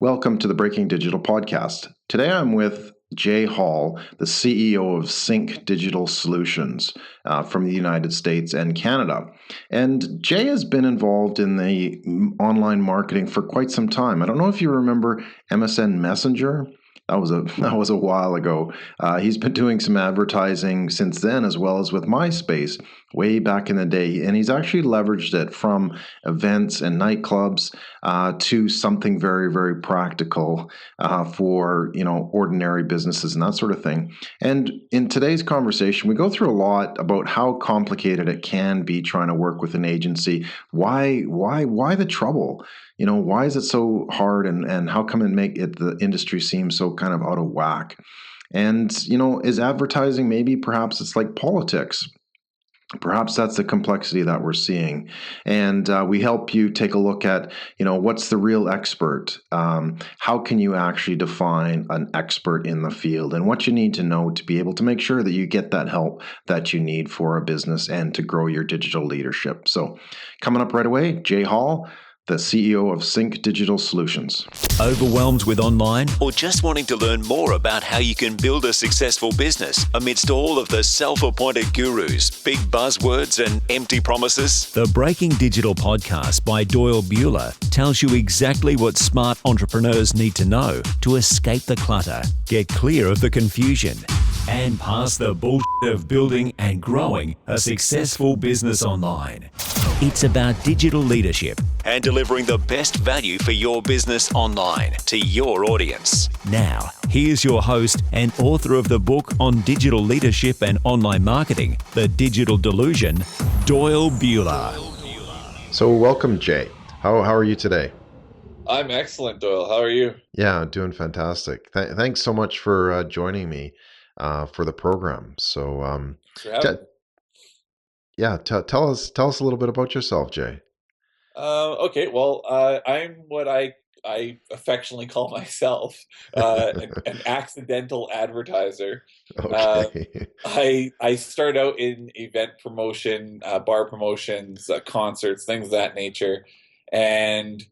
Welcome to the Breaking Digital podcast. Today I'm with Jay Hall, the CEO of Sync Digital Solutions from the United States and Canada. And Jay has been involved in the online marketing for quite some time. I don't know if you remember MSN Messenger. That was a while ago. He's been doing some advertising since then, as well as with MySpace way back in the day, and he's actually leveraged it from events and nightclubs to something very, very practical for ordinary businesses and that sort of thing. And in today's conversation, we go through a lot about how complicated it can be trying to work with an agency. Why the trouble? Why is it so hard, and how come the industry seem so kind of out of whack? And, is advertising maybe perhaps it's like politics? Perhaps that's the complexity that we're seeing. And we help you take a look at, what's the real expert? How can you actually define an expert in the field, and what you need to know to be able to make sure that you get that help that you need for a business and to grow your digital leadership. So coming up right away, Jay Hall, the CEO of Sync Digital Solutions. Overwhelmed with online, or just wanting to learn more about how you can build a successful business amidst all of the self-appointed gurus, big buzzwords and empty promises? The Breaking Digital podcast by Doyle Bueller tells you exactly what smart entrepreneurs need to know to escape the clutter, get clear of the confusion, and pass the bullshit of building and growing a successful business online. It's about digital leadership and delivering the best value for your business online to your audience. Now, here's your host and author of the book on digital leadership and online marketing, The Digital Delusion, Doyle Bueller. So welcome, Jay. How are you today? I'm excellent, Doyle. How are you? Yeah, doing fantastic. Thanks so much for joining me for the program. So, tell us a little bit about yourself, Jay. Okay, well, I'm what I affectionately call myself an accidental advertiser. Okay. I start out in event promotion, bar promotions, concerts, things of that nature, and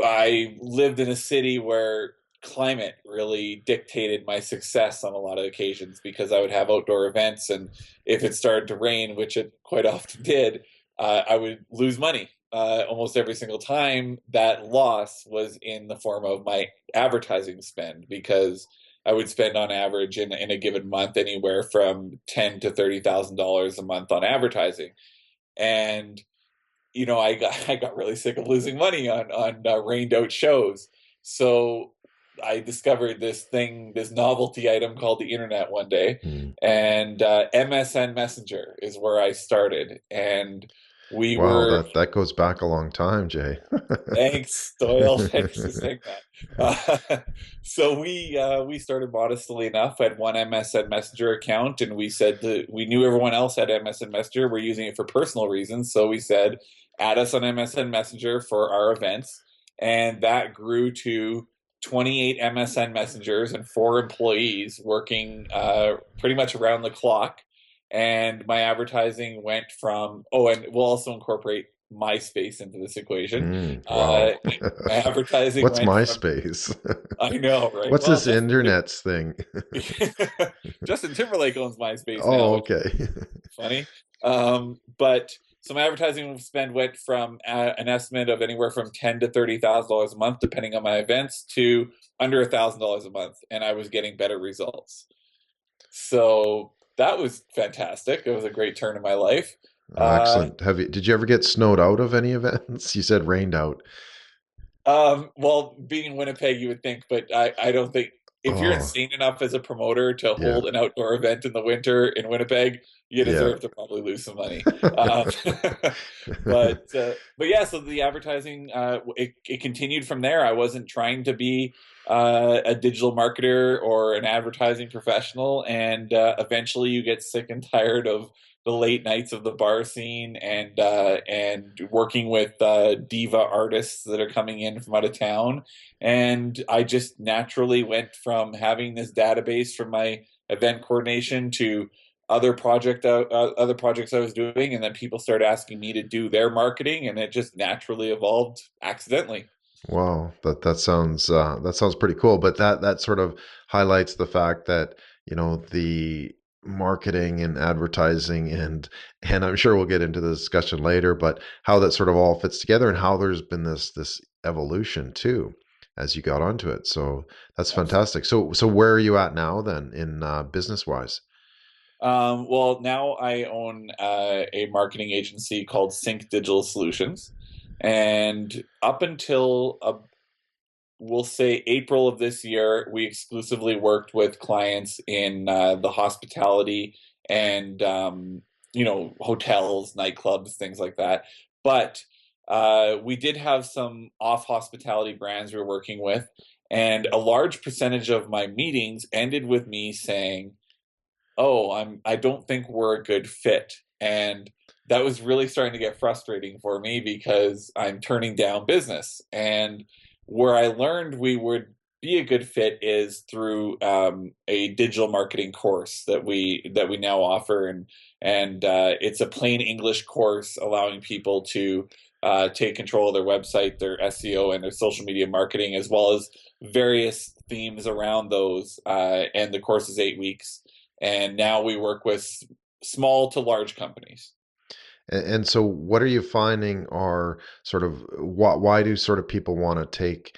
I lived in a city where climate really dictated my success on a lot of occasions, because I would have outdoor events, and if it started to rain, which it quite often did, I would lose money. Almost every single time. That loss was in the form of my advertising spend, because I would spend on average in a given month anywhere from $10,000 to $30,000 a month on advertising. And I got really sick of losing money on rained out shows. So I discovered this novelty item called the internet one day, and MSN Messenger is where I started. And that goes back a long time, Jay. Thanks, Doyle. Thanks for saying that. So we started modestly enough. I had one MSN Messenger account, and we said that we knew everyone else had MSN Messenger. We're using it for personal reasons, so we said, add us on MSN Messenger for our events, and that grew to 28 MSN Messengers and 4 employees working pretty much around the clock. And my advertising went from, and we'll also incorporate MySpace into this equation. Wow. My advertising What's went MySpace? I know, right? What's this internet thing? Justin Timberlake owns MySpace now. Oh, okay. Funny. But so my advertising spend went from an estimate of anywhere from $10,000 to $30,000 a month, depending on my events, to under $1,000 a month, and I was getting better results. So that was fantastic. It was a great turn in my life. Excellent. Did you ever get snowed out of any events? You said rained out. Well, being in Winnipeg, you would think, but I don't think, if you're insane enough as a promoter to hold an outdoor event in the winter in Winnipeg, you deserve to probably lose some money. But yeah, so the advertising, it continued from there. I wasn't trying to be a digital marketer or an advertising professional, and eventually you get sick and tired of the late nights of the bar scene and working with diva artists that are coming in from out of town. And I just naturally went from having this database from my event coordination to other projects I was doing, and then people started asking me to do their marketing, and it just naturally evolved accidentally. Wow, that sounds pretty cool. But that sort of highlights the fact that, the marketing and advertising and I'm sure we'll get into the discussion later, but how that sort of all fits together and how there's been this evolution too as you got onto it. So that's Absolutely. fantastic. So where are you at now then in business wise? Well, now I own a marketing agency called Sync Digital Solutions, and up until we'll say April of this year, we exclusively worked with clients in the hospitality and hotels, nightclubs, things like that. But we did have some off hospitality brands we were working with, and a large percentage of my meetings ended with me saying, "Oh, I don't think we're a good fit." And that was really starting to get frustrating for me because I'm turning down business. And where I learned we would be a good fit is through a digital marketing course that we now offer, and it's a plain English course allowing people to take control of their website, their SEO, and their social media marketing, as well as various themes around those. And the course is 8 weeks, and now we work with small to large companies. And so what are you finding are sort of why do sort of people want to take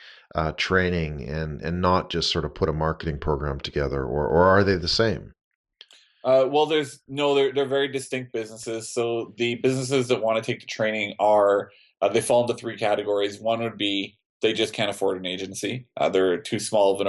training and not just sort of put a marketing program together, or are they the same? Well, there's no, they're very distinct businesses. So the businesses that want to take the training are they fall into three categories. One would be they just can't afford an agency. They're too small of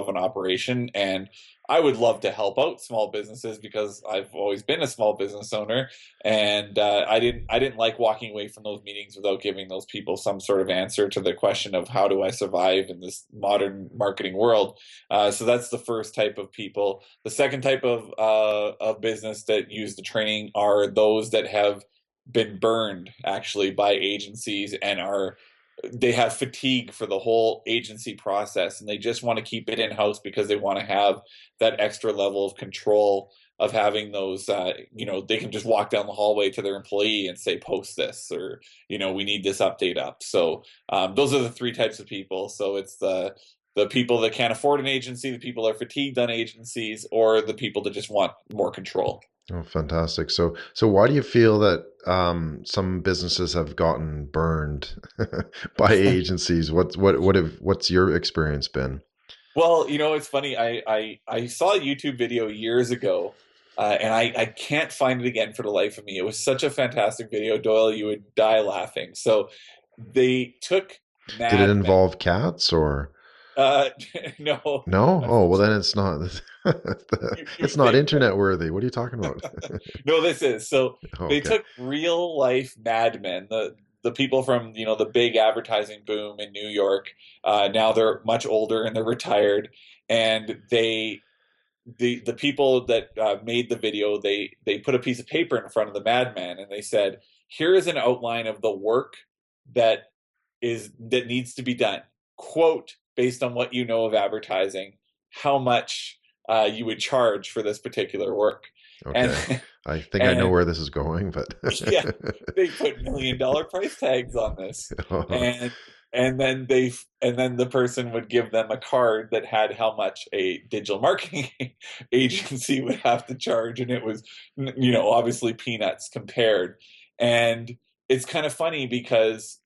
an operation, and I would love to help out small businesses because I've always been a small business owner, and I didn't like walking away from those meetings without giving those people some sort of answer to the question of how do I survive in this modern marketing world. So that's the first type of people. The second type of business that use the training are those that have been burned actually by agencies and are they have fatigue for the whole agency process, and they just want to keep it in house because they want to have that extra level of control of having those they can just walk down the hallway to their employee and say post this, or we need this update up. So those are the three types of people. So it's the people that can't afford an agency, the people that are fatigued on agencies, or the people that just want more control. Oh, fantastic. So why do you feel that some businesses have gotten burned by agencies? What's your experience been? Well, it's funny. I saw a YouTube video years ago, and I can't find it again for the life of me. It was such a fantastic video, Doyle. You would die laughing. So they took Did it Mad Men. involve cats or Uh, no, no? Oh, well unfortunately, then it's not you it's would not think, right? internet worthy. What are you talking about? No, this is so. Oh, They okay. took real life Mad Men, the people from the big advertising boom in New York. Now they're much older and they're retired, and the people that made the video, they put a piece of paper in front of the madman and they said, "Here is an outline of the work that that needs to be done. Quote, based on what you know of advertising, how much you would charge for this particular work." And Okay. I think I know and where this is going, but yeah, they put $1 million price tags on this, and and then the person would give them a card that had how much a digital marketing agency would have to charge, and it was obviously peanuts compared. And it's kind of funny because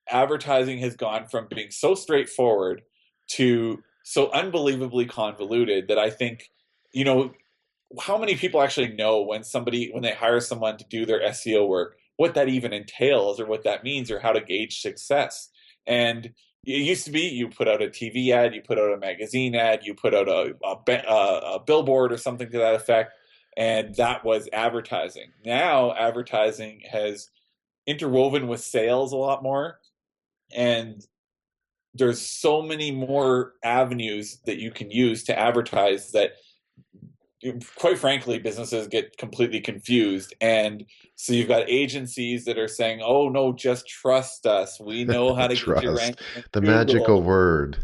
advertising has gone from being so straightforward to so unbelievably convoluted that I think you know how many people actually know when they hire someone to do their SEO work, what that even entails or what that means or how to gauge success. And it used to be you put out a TV ad, you put out a magazine ad, you put out a billboard or something to that effect, and that was advertising. Now advertising has interwoven with sales a lot more, and there's so many more avenues that you can use to advertise that quite frankly, businesses get completely confused. And so you've got agencies that are saying, "Oh no, just trust us. We know how to get you trust, ranking in the magical Google." word.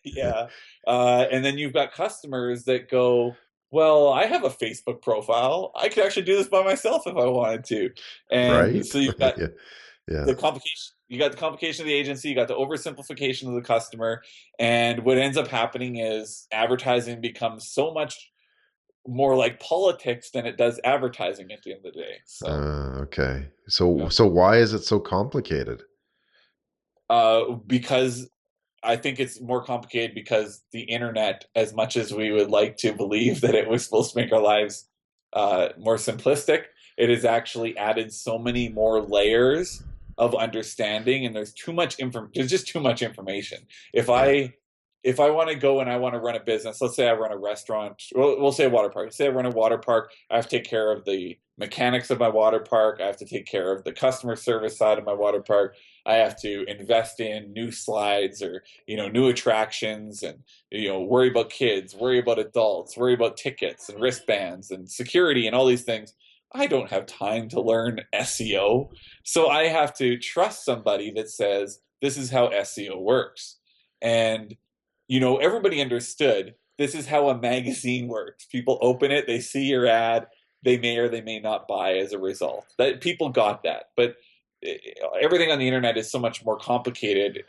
Yeah. And then you've got customers that go, "Well, I have a Facebook profile. I could actually do this by myself if I wanted to." And Right? so you've got Yeah. Yeah. the complication the complication of the agency, you got the oversimplification of the customer, and what ends up happening is advertising becomes so much more like politics than it does advertising at the end of the day. So, Okay. So why is it so complicated? because I think it's more complicated because the internet, as much as we would like to believe that it was supposed to make our lives more simplistic, it has actually added so many more layers of understanding, and there's too much there's just too much information. If I want to go and I want to run a business, let's say I run a restaurant, we'll say a water park. Say I run a water park, I have to take care of the mechanics of my water park. I have to take care of the customer service side of my water park. I have to invest in new slides or, new attractions and, worry about kids, worry about adults, worry about tickets and wristbands and security and all these things. I don't have time to learn SEO. So I have to trust somebody that says, this is how SEO works. And, everybody understood this is how a magazine works. People open it, they see your ad, they may or they may not buy as a result. That people got that. But everything on the internet is so much more complicated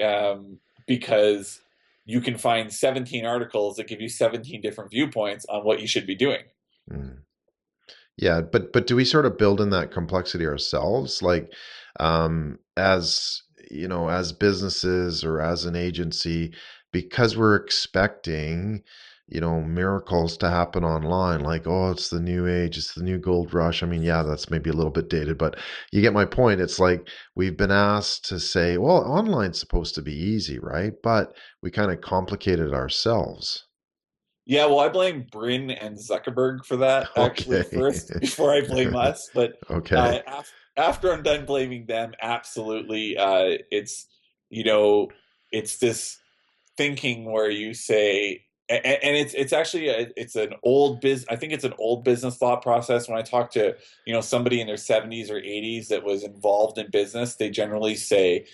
because you can find 17 articles that give you 17 different viewpoints on what you should be doing. Mm. Yeah, but do we sort of build in that complexity ourselves? Like, as businesses or as an agency, because we're expecting, miracles to happen online, like, oh, it's the new age, it's the new gold rush. I mean, yeah, that's maybe a little bit dated, but you get my point. It's like we've been asked to say, well, online's supposed to be easy, right? But we kind of complicate it ourselves. Yeah, well, I blame Brin and Zuckerberg for that actually Okay. first before I blame us. But Okay. after I'm done blaming them, absolutely, it's it's this thinking where you say, and it's actually it's an old I think it's an old business thought process. When I talk to somebody in their 70s or 80s that was involved in business, they generally say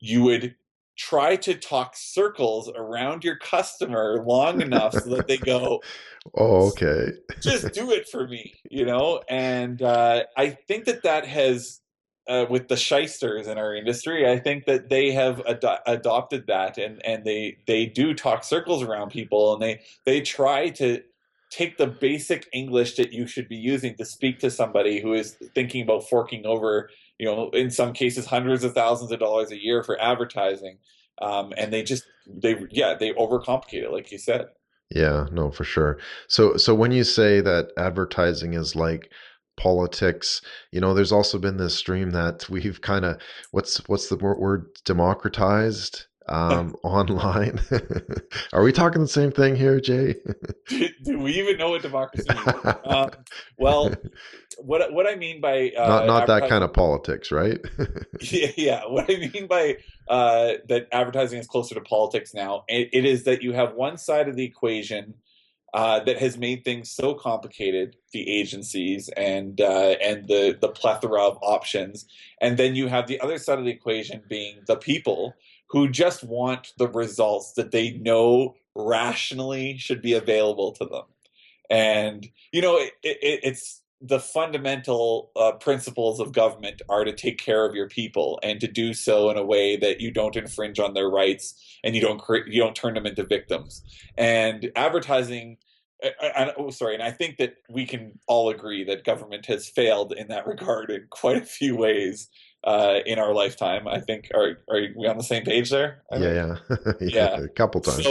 you would try to talk circles around your customer long enough so that they go, Oh, okay. just do it for me, And I think that has, with the shysters in our industry, I think that they have adopted that, and they do talk circles around people, and they try to take the basic English that you should be using to speak to somebody who is thinking about forking over, in some cases, hundreds of thousands of dollars a year for advertising. And they overcomplicate it, like you said. Yeah, no, for sure. So when you say that advertising is like politics, there's also been this stream that we've kind of, what's the word, democratized online. Are we talking the same thing here, Jay? Do we even know what democracy means? Well, what I mean by not that kind of politics, right? yeah, what I mean by that advertising is closer to politics now, it is that you have one side of the equation that has made things so complicated, the agencies and the plethora of options, and then you have the other side of the equation being the people who just want the results that they know rationally should be available to them. And it's the fundamental principles of government are to take care of your people and to do so in a way that you don't infringe on their rights and you don't turn them into victims. And advertising, and I think that we can all agree that government has failed in that regard in quite a few ways in our lifetime. I think are we on the same page there? Yeah. Yeah, A couple times.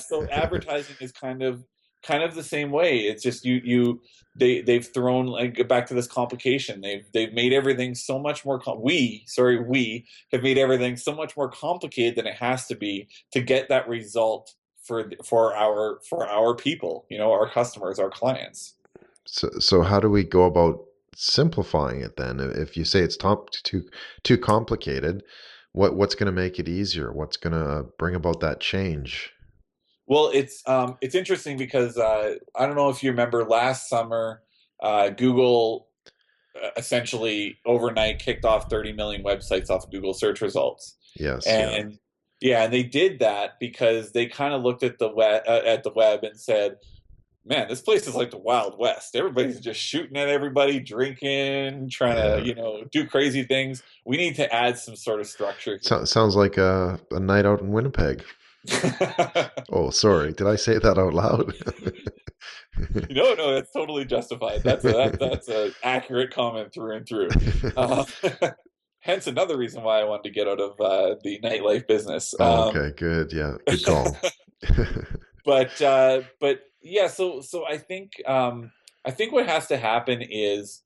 So advertising is kind of the same way. It's just they've thrown, like, back to this complication. They've made everything so much more we have made everything so much more complicated than it has to be to get that result for our people, our customers, our clients. So how do we go about simplifying it then? If you say it's too complicated, what's going to make it easier? What's going to bring about that change? Well, it's interesting because I don't know if you remember last summer, Google essentially overnight kicked off 30 million websites off of Google search results. Yes. And and they did that because they kind of looked at the web and said, man, this place is like the Wild West. Everybody's just shooting at everybody, drinking, trying to, Yeah. do crazy things. We need to add some sort of structure Sounds like a night out in Winnipeg. here. Oh, sorry. Did I say that out loud? No, that's totally justified. That's a accurate comment through and through. Uh, hence another reason why I wanted to get out of the nightlife business. Oh, okay, good. Yeah, good call. But yeah, so I think what has to happen is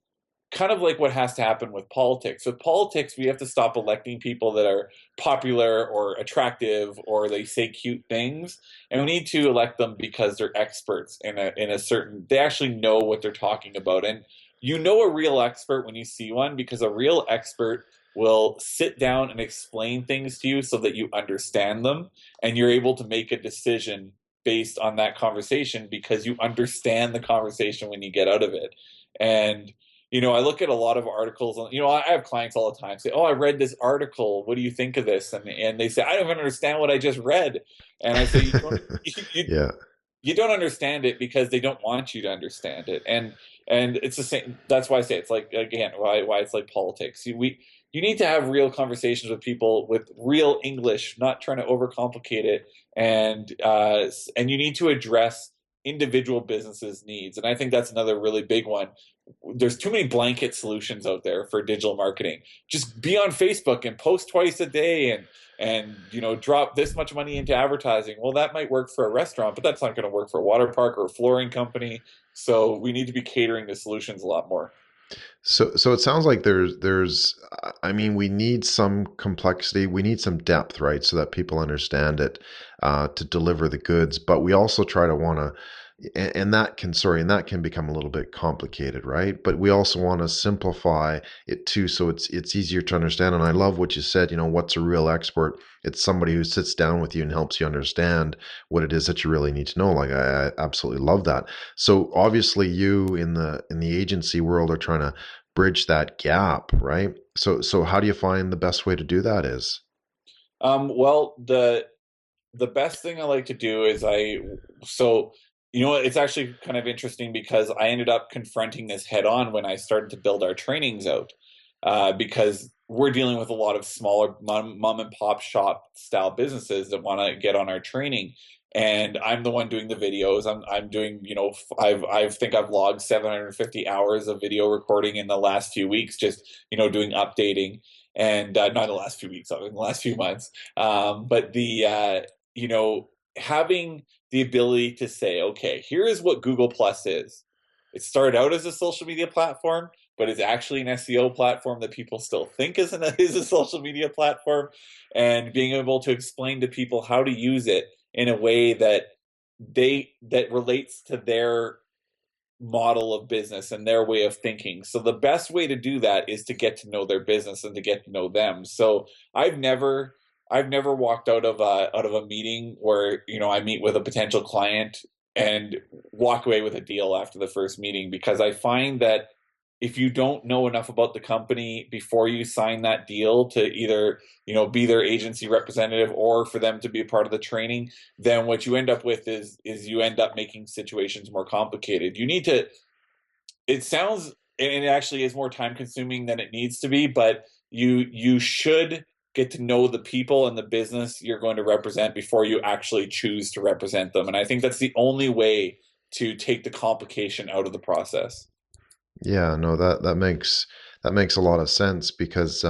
kind of like what has to happen with politics. With politics, we have to stop electing people that are popular or attractive or they say cute things, and we need to elect them because they're experts in a certain. They actually know what they're talking about, and you know a real expert when you see one because a real expert will sit down and explain things to you so that you understand them and you're able to make a decision based on that conversation because you understand the conversation when you get out of it. And I look at a lot of articles. I have clients all the time say, "Oh, I read this article. What do you think of this?" And they say, "I don't even understand what I just read." And I say, Yeah. you don't understand it because they don't want you to understand it." And it's the same. That's why I say it's like, again, why it's like politics. You need to have real conversations with people with real English, not trying to overcomplicate it, and you need to address individual businesses' needs. And I think that's another really big one. There's too many blanket solutions out there for digital marketing. Just be on Facebook and post twice a day and drop this much money into advertising. Well, that might work for a restaurant, but that's not going to work for a water park or a flooring company. So we need to be catering to solutions a lot more. So it sounds like I mean, we need some complexity, we need some depth, right? So that people understand it, to deliver the goods, but we also try to want to, and that can become a little bit complicated, right? But we also want to simplify it too, so it's easier to understand. And I love what you said, what's a real expert? It's somebody who sits down with you and helps you understand what it is that you really need to know. Like I absolutely love that. So obviously you in the agency world are trying to bridge that gap, right? So how do you find the best way to do that is? Well, the best thing I like to do is it's actually kind of interesting because I ended up confronting this head on when I started to build our trainings out, because we're dealing with a lot of smaller mom and pop shop style businesses that want to get on our training. And I'm the one doing the videos. I'm doing, I think I've logged 750 hours of video recording in the last few weeks, just, doing updating. And not the last few weeks, in the last few months. But having the ability to say, okay, here is what Google Plus is. It started out as a social media platform, but it's actually an SEO platform that people still think is a social media platform. And being able to explain to people how to use it in a way that relates to their model of business and their way of thinking. So the best way to do that is to get to know their business and to get to know them. So I've never walked out of a meeting where I meet with a potential client and walk away with a deal after the first meeting, because I find that if you don't know enough about the company before you sign that deal to either be their agency representative or for them to be a part of the training, then what you end up with is you end up making situations more complicated. It sounds, and it actually is more time consuming than it needs to be, but you should get to know the people and the business you're going to represent before you actually choose to represent them. And I think that's the only way to take the complication out of the process. Yeah, no, that makes a lot of sense because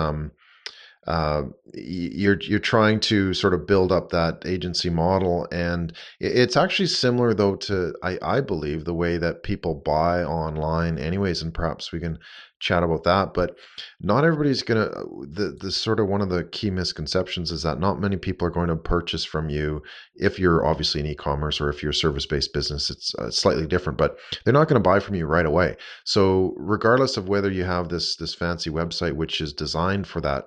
you're trying to sort of build up that agency model, and it's actually similar though to I believe the way that people buy online, anyways, and perhaps we can chat about that. But not everybody's gonna the sort of one of the key misconceptions is that not many people are going to purchase from you if you're obviously in e-commerce, or if you're a service-based business, it's slightly different, but they're not going to buy from you right away. So regardless of whether you have this fancy website which is designed for that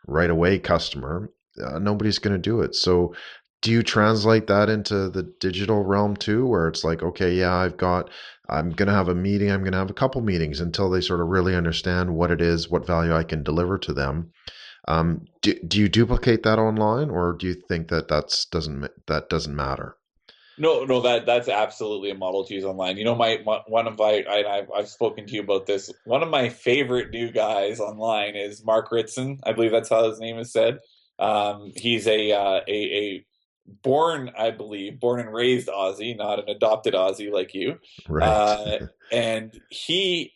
right away customer, nobody's going to do it. So do you translate that into the digital realm too, where it's like, okay, yeah, I'm going to have a meeting, I'm going to have a couple meetings until they sort of really understand what it is, what value I can deliver to them. Do you duplicate that online, or do you think that that doesn't matter? No, no, that's absolutely a model to use online. You know, one of my I've spoken to you about this. One of my favorite new guys online is Mark Ritson. I believe that's how his name is said. He's a born, I believe, born and raised Aussie, not an adopted Aussie like you. Right. Uh, and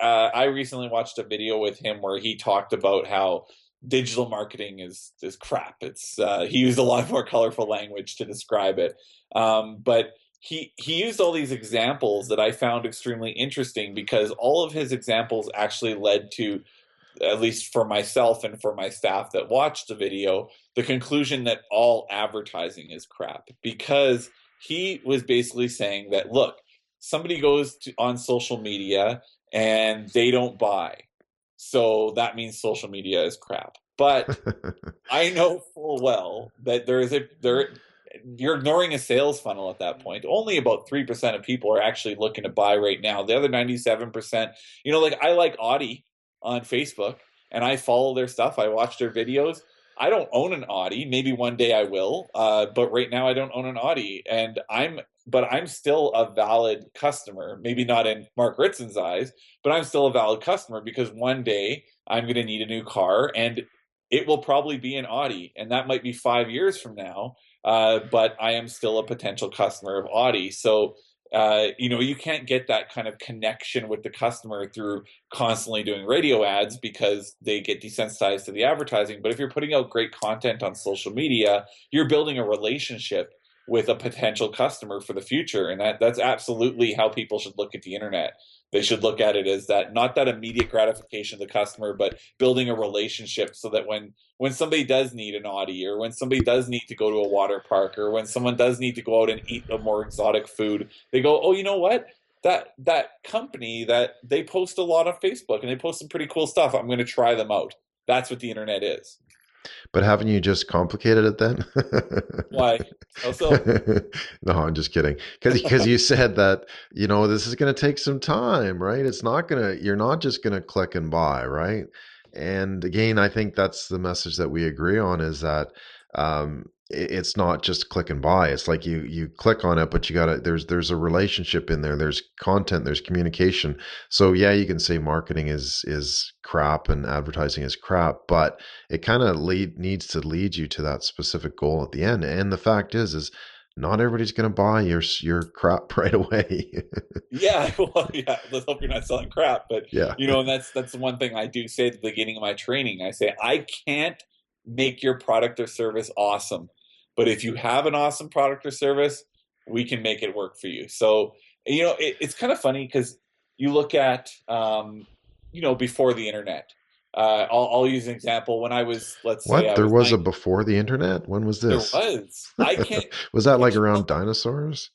I recently watched a video with him where he talked about how digital marketing is crap. He used a lot more colorful language to describe it, but he used all these examples that I found extremely interesting because all of his examples actually led to, at least for myself and for my staff that watched the video, the conclusion that all advertising is crap. Because he was basically saying that, look, somebody goes on social media and they don't buy. So that means social media is crap. But I know full well that you're ignoring a sales funnel at that point. Only about 3% of people are actually looking to buy right now. The other 97%, like I like Audi on Facebook and I follow their stuff. I watch their videos. I don't own an Audi. Maybe one day I will. But right now I don't own an Audi, but I'm still a valid customer. Maybe not in Mark Ritson's eyes, but I'm still a valid customer because one day I'm going to need a new car and it will probably be an Audi, and that might be 5 years from now. But I am still a potential customer of Audi. So, you can't get that kind of connection with the customer through constantly doing radio ads because they get desensitized to the advertising. But if you're putting out great content on social media, you're building a relationship with a potential customer for the future. And that's absolutely how people should look at the internet. They should look at it as that, not that immediate gratification of the customer, but building a relationship so that when somebody does need an Audi, or when somebody does need to go to a water park, or when someone does need to go out and eat a more exotic food, they go, oh, you know what? That company, that they post a lot on Facebook and they post some pretty cool stuff. I'm going to try them out. That's what the internet is. But haven't you just complicated it then? Why? Also, No, I'm just kidding. Because you said that, this is going to take some time, right? You're not just going to click and buy, right? And again, I think that's the message that we agree on, is that it's not just click and buy. It's like you click on it, but there's a relationship in there. There's content, there's communication. So yeah, you can say marketing is crap and advertising is crap, but it kind of needs to lead you to that specific goal at the end. And the fact is not everybody's going to buy your crap right away. yeah, well, yeah. Let's hope you're not selling crap, but Yeah. and that's the one thing I do say at the beginning of my training. I say I can't make your product or service awesome, but if you have an awesome product or service, we can make it work for you. So it's kind of funny because you look at before the internet. I'll use an example. When I was, let's say, What? I There was was a 19, before the internet? When was there this? was. I can't. Was that like Would you around dinosaurs?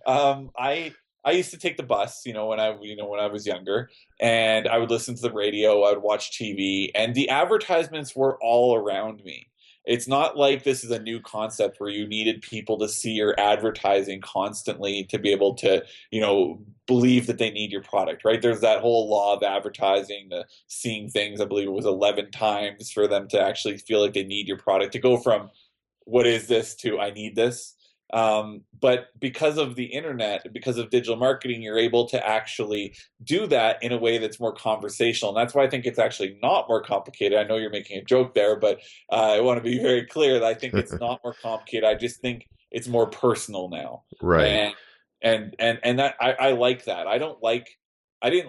I used to take the bus, when I was younger, and I would listen to the radio, I would watch TV, and the advertisements were all around me. It's not like this is a new concept where you needed people to see your advertising constantly to be able to, believe that they need your product, right? There's that whole law of advertising, the seeing things, I believe it was 11 times for them to actually feel like they need your product, to go from what is this to I need this. But because of the internet, because of digital marketing, you're able to actually do that in a way that's more conversational. And that's why I think it's actually not more complicated. I know you're making a joke there, but I want to be very clear that I think it's not more complicated. I just think it's more personal now. Right. And that I like that. I didn't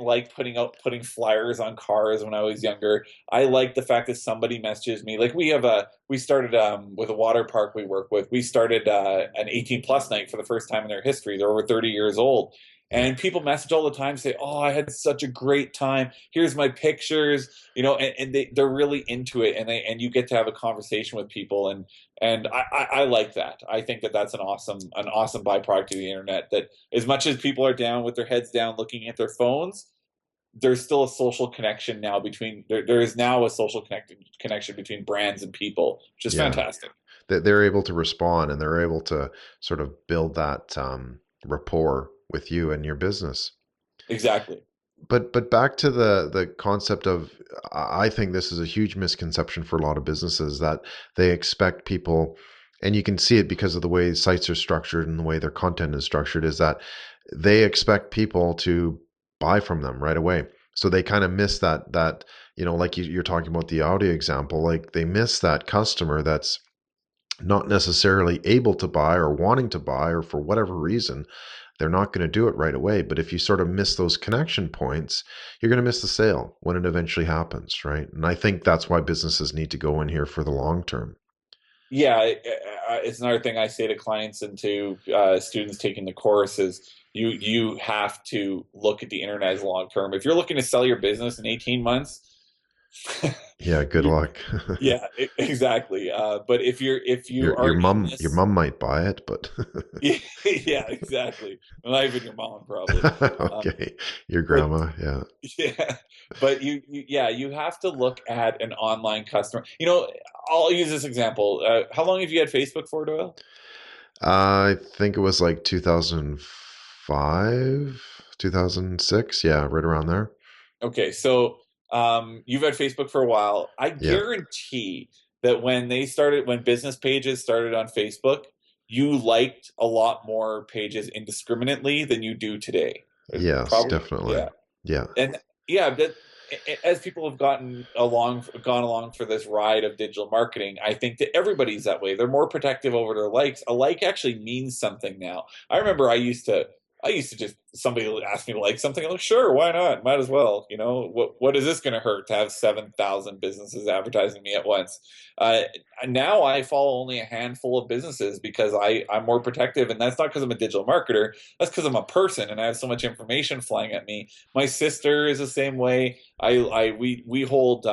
like putting flyers on cars when I was younger. I like the fact that somebody messages me. Like we started with a water park we work with. We started an 18 plus night for the first time in their history. They're over 30 years old. And people message all the time, say, "Oh, I had such a great time. Here's my pictures." And they're really into it, and you get to have a conversation with people, and I like that. I think that that's an awesome byproduct of the internet. That as much as people are down with their heads down looking at their phones, there's still a social connection now there is now a social connection between brands and people, which is Yeah. fantastic. They're able to respond, and they're able to sort of build that rapport with you and your business. Exactly. But back to the concept of, I think this is a huge misconception for a lot of businesses, that they expect people And you can see it because of the way sites are structured and the way their content is structured, is that they expect people to buy from them right away. So they kind of miss that, like you're talking about the Audi example, like they miss that customer that's not necessarily able to buy or wanting to buy, or for whatever reason, they're not going to do it right away. But if you sort of miss those connection points, you're going to miss the sale when it eventually happens, right? And I think that's why businesses need to go in here for the long term. Yeah, it's another thing I say to clients and to students taking the course is you have to look at the internet as long term. If you're looking to sell your business in 18 months, yeah, good luck. Yeah, exactly. But if you your mom might buy it, but yeah, exactly. Not even your mom, probably. Okay, your grandma, but, yeah. Yeah, but you have to look at an online customer. I'll use this example. How long have you had Facebook for, Doyle? I think it was like 2005, 2006. Yeah, right around there. Okay, so you've had Facebook for a while. I guarantee that when business pages started on Facebook, you liked a lot more pages indiscriminately than you do today. Yes, definitely. Yeah. And as people have gone along for this ride of digital marketing, I think that everybody's that way. They're more protective over their likes. A like actually means something now. I remember I used to just, somebody would ask me to like something. I'm like, sure, why not? Might as well. What is this going to hurt to have 7,000 businesses advertising me at once? Now I follow only a handful of businesses because I'm more protective, and that's not because I'm a digital marketer. That's because I'm a person and I have so much information flying at me. My sister is the same way. We hold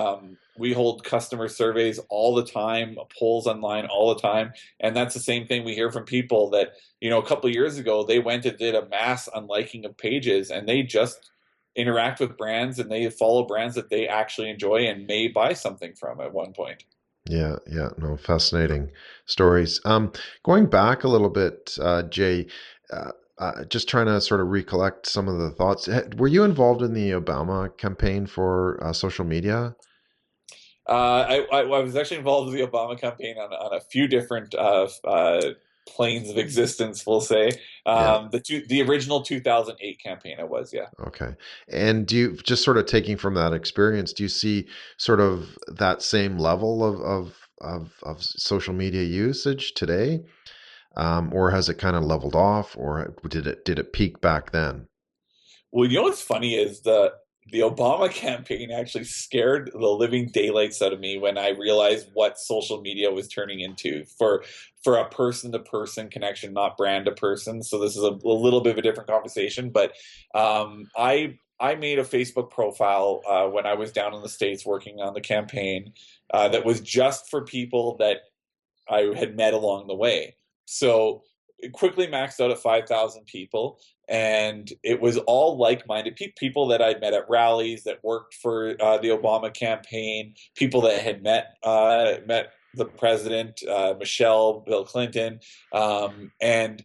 customer surveys all the time, polls online all the time, and that's the same thing we hear from people that a couple of years ago they went and did a mass unliking of pages, and they just interact with brands and they follow brands that they actually enjoy and may buy something from at one point. Yeah, no, fascinating stories. Going back a little bit, Jay, just trying to sort of recollect some of the thoughts. Were you involved in the Obama campaign for social media? I was actually involved with the Obama campaign on a few different planes of existence, we'll say. The original 2008 campaign, it was, yeah. Okay. And do you, just sort of taking from that experience, do you see sort of that same level of social media usage today? Or has it kind of leveled off, or did it peak back then? Well, what's funny is the Obama campaign actually scared the living daylights out of me when I realized what social media was turning into for a person-to-person connection, not brand-to-person. So this is a little bit of a different conversation. But I made a Facebook profile when I was down in the States working on the campaign that was just for people that I had met along the way. So it quickly maxed out at 5,000 people, and it was all like-minded people that I'd met at rallies, that worked for the Obama campaign, people that had met the president, Michelle, Bill Clinton, and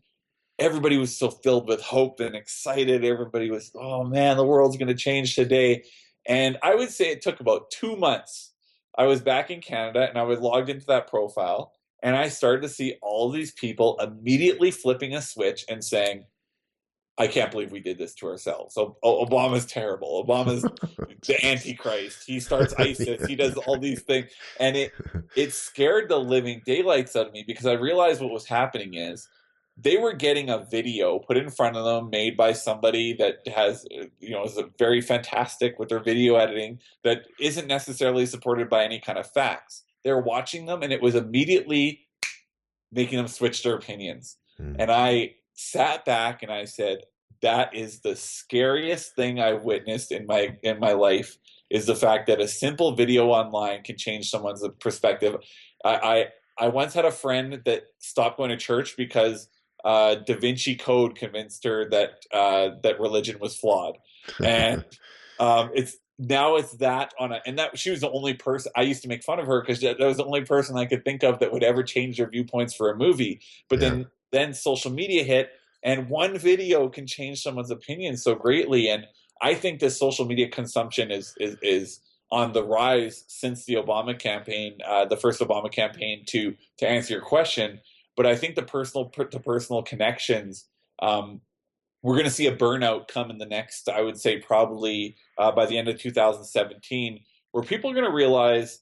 everybody was so filled with hope and excited. Everybody was, oh man, the world's going to change today. And I would say it took about 2 months. I was back in Canada, and I was logged into that profile, and I started to see all these people immediately flipping a switch and saying, I can't believe we did this to ourselves. So Obama's terrible. Obama's the Antichrist. He starts ISIS. He does all these things. And it scared the living daylights out of me, because I realized what was happening is they were getting a video put in front of them made by somebody that has, is very fantastic with their video editing, that isn't necessarily supported by any kind of facts. They're watching them, and it was immediately making them switch their opinions. And I sat back and I said, that is the scariest thing I've witnessed in my life, is the fact that a simple video online can change someone's perspective. I once had a friend that stopped going to church because Da Vinci Code convinced her that religion was flawed. And it's that and that she was the only person. I used to make fun of her because that was the only person I could think of that would ever change their viewpoints for a movie. But then social media hit, and one video can change someone's opinion so greatly. And I think this social media consumption is on the rise since the Obama campaign, the first Obama campaign. To answer your question, But I think the personal to personal connections, we're going to see a burnout come in the next, I would say, probably by the end of 2017, where people are going to realize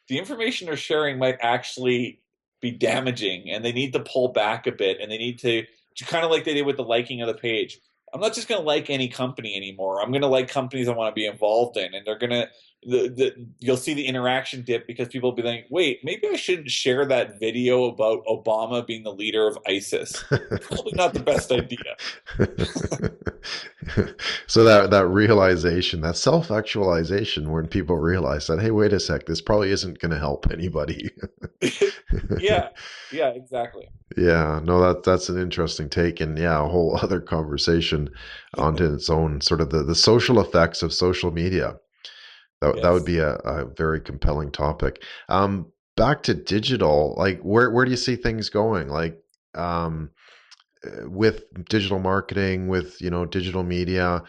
the information they're sharing might actually be damaging, and they need to pull back a bit, and they need to kind of like they did with the liking of the page. I'm not just going to like any company anymore. I'm going to like companies I want to be involved in, and they're going to you'll see the interaction dip because people will be like, wait, maybe I shouldn't share that video about Obama being the leader of ISIS. Probably not the best idea. So that realization, that self-actualization, when people realize that, hey, wait a sec, this probably isn't going to help anybody. Yeah, exactly. Yeah, no, that's an interesting take, and yeah, a whole other conversation onto its own, sort of the social effects of social media. That would be a very compelling topic. Back to digital, like where do you see things going? Like with digital marketing, with digital media,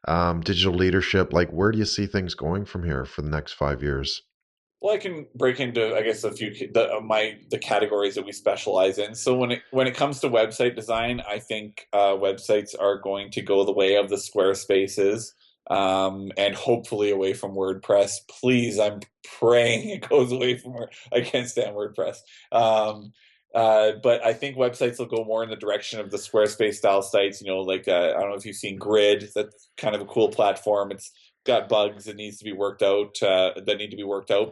digital leadership, like where do you see things going from here for the next 5 years? Well, I can break into, I guess, a few the categories that we specialize in. So when it comes to website design, I think websites are going to go the way of the Squarespaces, and hopefully away from WordPress. Please, I'm praying it goes away from I can't stand WordPress. But I think websites will go more in the direction of the Squarespace style sites. Like I don't know if you've seen Grid. That's kind of a cool platform. It's got bugs that needs to be worked out,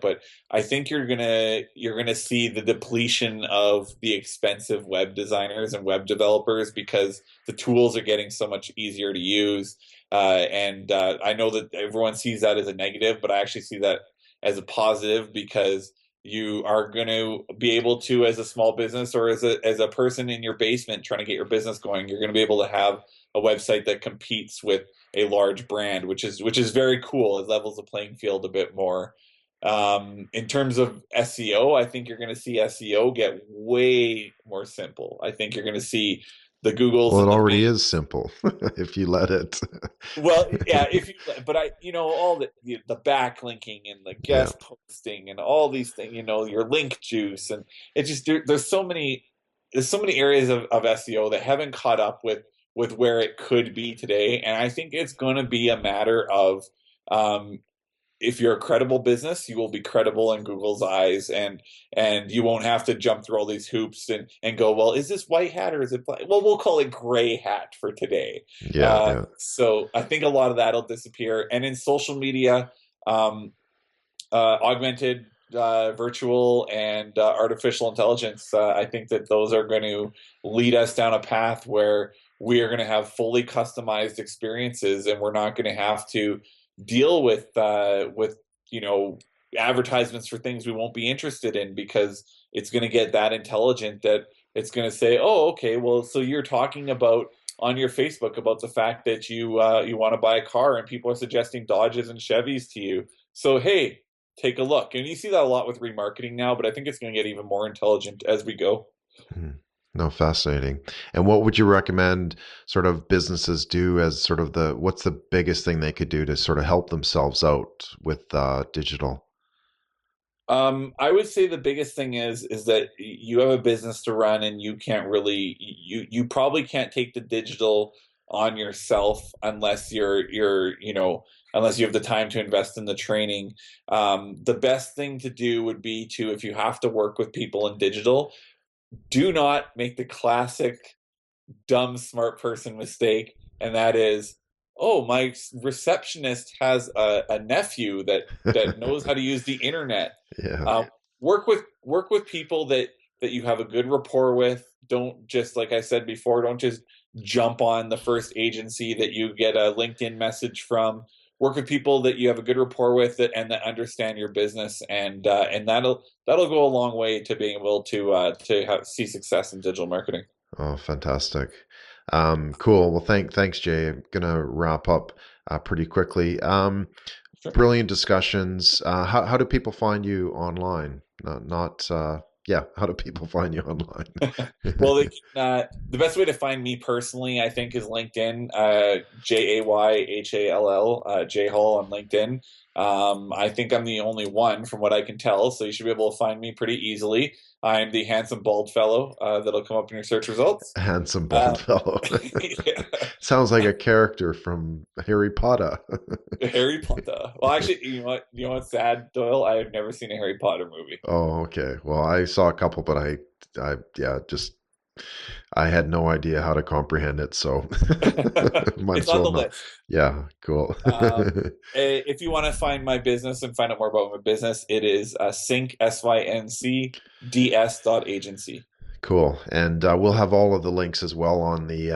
but I think you're gonna see the depletion of the expensive web designers and web developers because the tools are getting so much easier to use, and I know that everyone sees that as a negative, but I actually see that as a positive because you are going to be able to, as a small business or as a person in your basement trying to get your business going, you're going to be able to have a website that competes with a large brand, which is very cool. It levels the playing field a bit more. In terms of SEO, I think you're going to see SEO get way more simple. I think you're going to see the Googles. Well, it already is simple if you let it. Well, yeah, but all the backlinking and the guest posting and all these things, your link juice, and it just there's so many areas of SEO that haven't caught up with where it could be today, and I think it's going to be a matter of if you're a credible business, you will be credible in Google's eyes, and you won't have to jump through all these hoops and go, well, is this white hat or is it black? Well, we'll call it gray hat for today. Yeah. So I think a lot of that'll disappear. And in social media, augmented, virtual, and artificial intelligence, I think that those are going to lead us down a path where we are going to have fully customized experiences, and we're not going to have to deal with advertisements for things we won't be interested in, because it's going to get that intelligent that it's going to say, oh, okay, well, so you're talking about on your Facebook about the fact that you want to buy a car and people are suggesting Dodges and Chevys to you. So, hey, take a look. And you see that a lot with remarketing now, but I think it's going to get even more intelligent as we go. No, fascinating. And what would you recommend sort of businesses do as sort of what's the biggest thing they could do to sort of help themselves out with digital? I would say the biggest thing is that you have a business to run, and you can't really, you probably can't take the digital on yourself unless unless you have the time to invest in the training. The best thing to do would be to, if you have to work with people in digital, do not make the classic dumb smart person mistake, and that is, oh, my receptionist has a nephew that knows how to use the internet. Yeah. Work with people that you have a good rapport with. Don't just, like I said before, don't just jump on the first agency that you get a LinkedIn message from. Work with people that you have a good rapport with and that understand your business, and that'll go a long way to being able to see success in digital marketing. Oh, fantastic. Cool. Well, thanks, Jay. I'm gonna wrap up pretty quickly. Sure. Brilliant discussions. How do people find you online? How do people find you online? Well, the best way to find me personally, I think, is LinkedIn. JayHall, Jay Hall on LinkedIn. I think I'm the only one from what I can tell, so you should be able to find me pretty easily. I'm the handsome bald fellow that'll come up in your search results. Handsome bald fellow. Yeah. Sounds like a character from Harry Potter. Harry Potter. Well, actually, you know what? You know what's sad, Doyle? I have never seen a Harry Potter movie. Oh, okay. Well, I saw a couple, but I had no idea how to comprehend it, so It's on the list. Yeah, cool. If you want to find my business and find out more about my business, it is Sync, SYNCDS.agency. Cool. And we'll have all of the links as well on the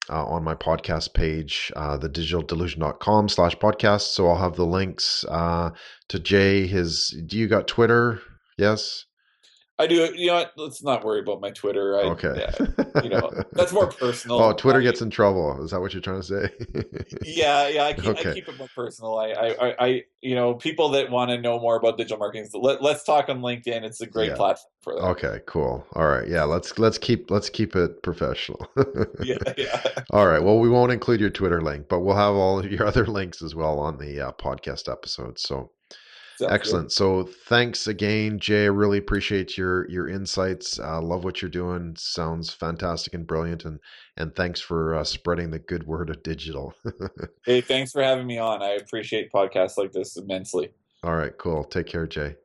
on my podcast page, thedigitaldelusion.com/podcast. So I'll have the links to Jay. Do you got Twitter? Yes. I do. You know what? Let's not worry about my Twitter. Okay. That's more personal. Oh, Twitter gets in trouble. Is that what you're trying to say? Yeah. I keep it more personal. I people that want to know more about digital marketing, let's talk on LinkedIn. It's a great platform for that. Okay, cool. All right. Yeah, let's keep it professional. Yeah. All right. Well, we won't include your Twitter link, but we'll have all of your other links as well on the podcast episode. So excellent. Good. So thanks again, Jay. I really appreciate your insights. Love what you're doing. Sounds fantastic and brilliant. And thanks for spreading the good word of digital. Hey, thanks for having me on. I appreciate podcasts like this immensely. All right, cool. Take care, Jay.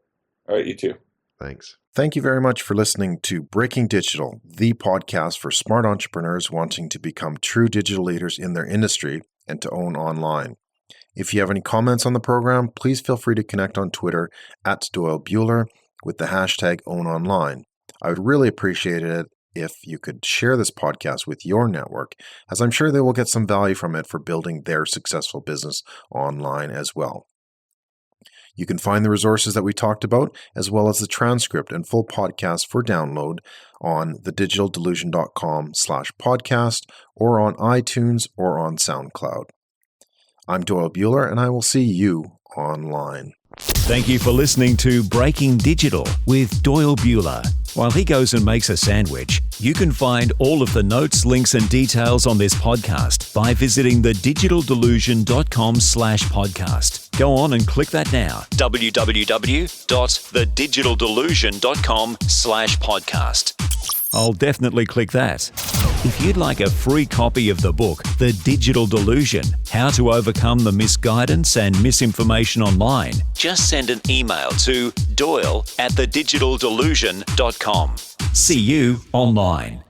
All right, you too. Thanks. Thank you very much for listening to Breaking Digital, the podcast for smart entrepreneurs wanting to become true digital leaders in their industry and to own online. If you have any comments on the program, please feel free to connect on Twitter @DoyleBuehler with the hashtag #OwnOnline. I would really appreciate it if you could share this podcast with your network, as I'm sure they will get some value from it for building their successful business online as well. You can find the resources that we talked about, as well as the transcript and full podcast for download on thedigitaldelusion.com/podcast or on iTunes or on SoundCloud. I'm Doyle Buehler, and I will see you online. Thank you for listening to Breaking Digital with Doyle Buehler. While he goes and makes a sandwich, you can find all of the notes, links, and details on this podcast by visiting thedigitaldelusion.com/podcast. Go on and click that now. www.thedigitaldelusion.com/podcast. I'll definitely click that. If you'd like a free copy of the book, The Digital Delusion, How to Overcome the Misguidance and Misinformation Online, just send an email to doyle@thedigitaldelusion.com. See you online.